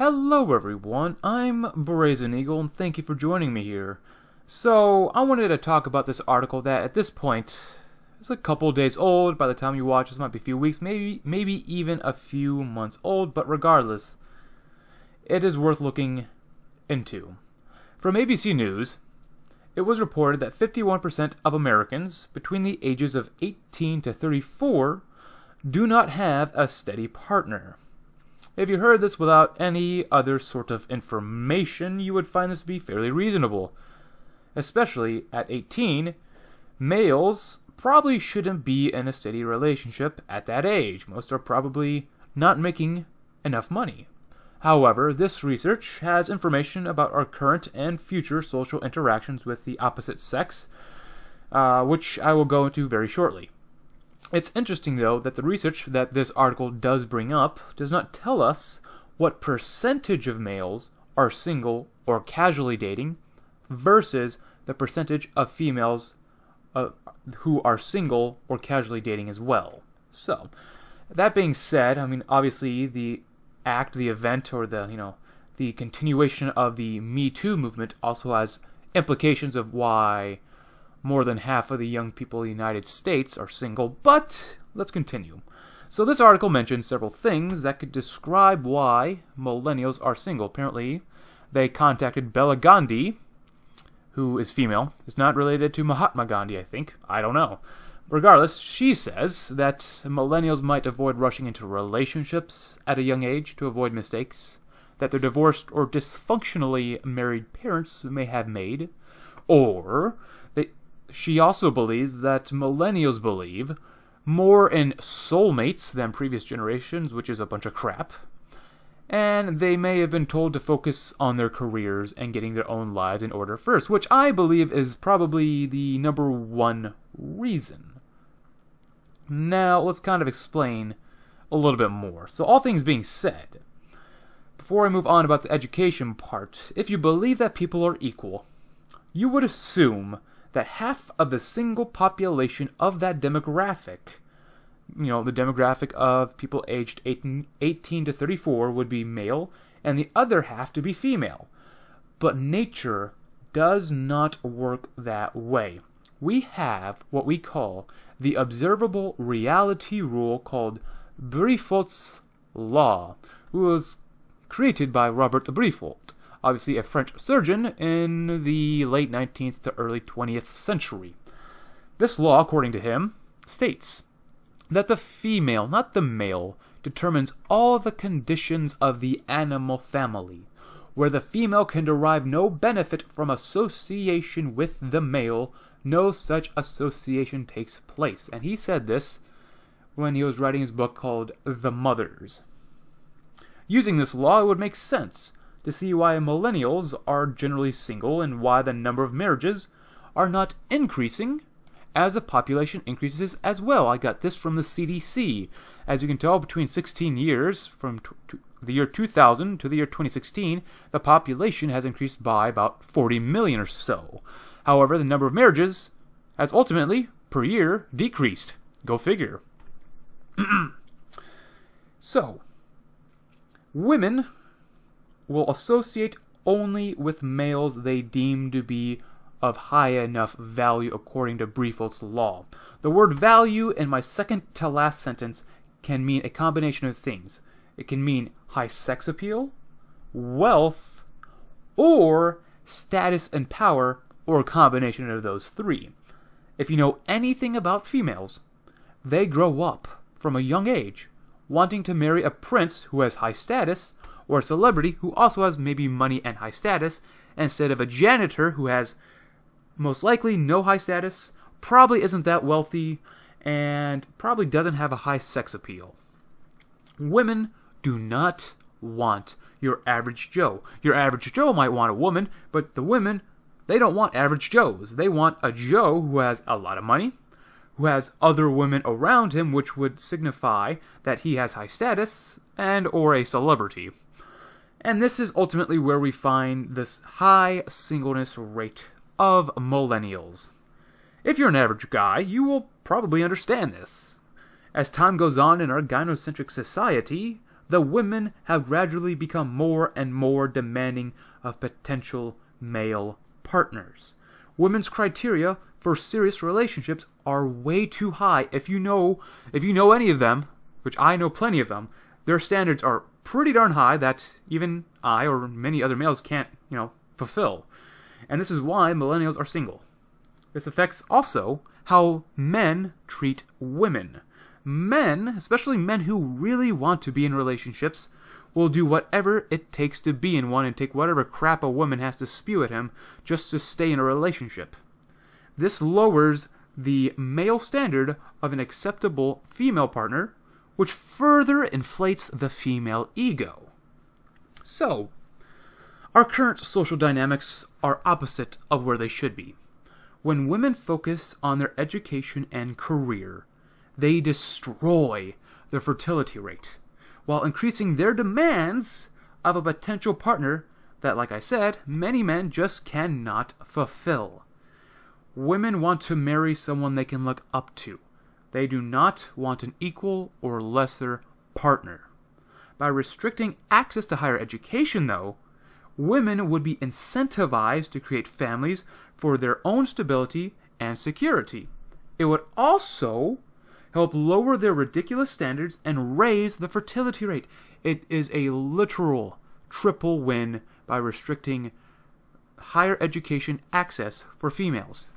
Hello everyone, I'm Brazen Eagle and thank you for joining me here. So, I wanted to talk about this article that at this point is a couple days old. By the time you watch this might be a few weeks, maybe even a few months old, but regardless, it is worth looking into. From ABC News, it was reported that 51% of Americans between the ages of 18 to 34 do not have a steady partner. If you heard this without any other sort of information, you would find this to be fairly reasonable. Especially at 18, males probably shouldn't be in a steady relationship at that age. Most are probably not making enough money. However, this research has information about our current and future social interactions with the opposite sex, which I will go into very shortly. It's interesting, though, that the research that this article does bring up does not tell us what percentage of males are single or casually dating versus the percentage of females who are single or casually dating as well. So, that being said, obviously the event, or the continuation of the Me Too movement also has implications of why more than half of the young people in the United States are single, but let's continue. So this article mentions several things that could describe why millennials are single. Apparently, they contacted Bella Gandhi, who is female. It's not related to Mahatma Gandhi, I think. I don't know. Regardless, she says that millennials might avoid rushing into relationships at a young age to avoid mistakes that their divorced or dysfunctionally married parents may have made, or she also believes that millennials believe more in soulmates than previous generations, which is a bunch of crap, and they may have been told to focus on their careers and getting their own lives in order first, which I believe is probably the number one reason. Now, let's kind of explain a little bit more. So, all things being said, before I move on about the education part, if you believe that people are equal, you would assume that half of the single population of that demographic, the demographic of people aged 18 to 34 would be male, and the other half to be female. But nature does not work that way. We have what we call the observable reality rule, called Briffault's law, which was created by Robert Briffault, obviously a French surgeon in the late 19th to early 20th century. This law, according to him, states that the female, not the male, determines all the conditions of the animal family, where the female can derive no benefit from association with the male. No such association takes place. And he said this when he was writing his book called The Mothers. Using this law, it would make sense to see why millennials are generally single and why the number of marriages are not increasing as the population increases as well. I got this from the CDC. As you can tell, between 16 years, from the year 2000 to the year 2016, the population has increased by about 40 million or so. However, the number of marriages has ultimately, per year, decreased. Go figure. So, women will associate only with males they deem to be of high enough value according to Briffault's law. The word value in my second to last sentence can mean a combination of things. It can mean high sex appeal, wealth, or status and power, or a combination of those three. If you know anything about females, they grow up from a young age wanting to marry a prince who has high status, or a celebrity who also has maybe money and high status, instead of a janitor who has most likely no high status, probably isn't that wealthy, and probably doesn't have a high sex appeal. Women do not want your average Joe. Your average Joe might want a woman, but the women, they don't want average Joes. They want a Joe who has a lot of money, who has other women around him, which would signify that he has high status and or a celebrity. And this is ultimately where we find this high singleness rate of millennials. If you're an average guy, you will probably understand this. As time goes on in our gynocentric society, the women have gradually become more and more demanding of potential male partners. Women's criteria for serious relationships are way too high. If you know any of them, which I know plenty of them, their standards are pretty darn high that even I or many other males can't, fulfill. And this is why millennials are single. This affects also how men treat women. Men, especially men who really want to be in relationships, will do whatever it takes to be in one and take whatever crap a woman has to spew at him just to stay in a relationship. This lowers the male standard of an acceptable female partner, which further inflates the female ego. So, our current social dynamics are opposite of where they should be. When women focus on their education and career, they destroy their fertility rate, while increasing their demands of a potential partner that, like I said, many men just cannot fulfill. Women want to marry someone they can look up to. They do not want an equal or lesser partner. By restricting access to higher education, though, women would be incentivized to create families for their own stability and security. It would also help lower their ridiculous standards and raise the fertility rate. It is a literal triple win by restricting higher education access for females.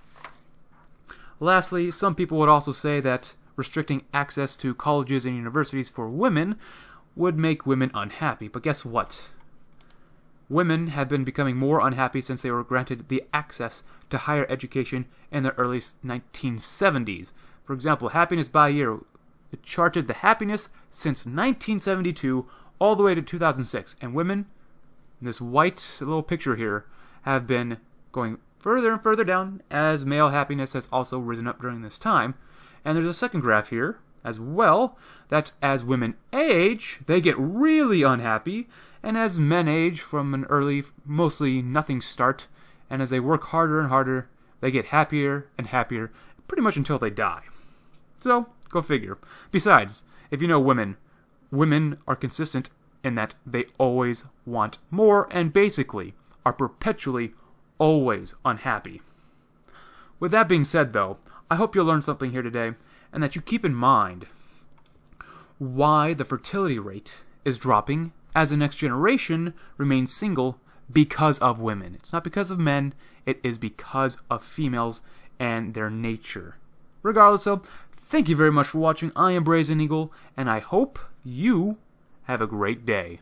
Lastly, some people would also say that restricting access to colleges and universities for women would make women unhappy. But guess what? Women have been becoming more unhappy since they were granted the access to higher education in the early 1970s. For example, Happiness by Year, it charted the happiness since 1972 all the way to 2006. And women, in this white little picture here, have been going further and further down as male happiness has also risen up during this time. And there's a second graph here as well, that as women age, they get really unhappy, and as men age from an early, mostly nothing start, and as they work harder and harder, they get happier and happier, pretty much until they die. So, go figure. Besides, if you know women are consistent in that they always want more, and basically are perpetually always unhappy. With that being said, though, I hope you'll learn something here today, and that you keep in mind why the fertility rate is dropping as the next generation remains single because of women. It's not because of men, it is because of females and their nature. Regardless, though, thank you very much for watching. I am Brazen Eagle, and I hope you have a great day.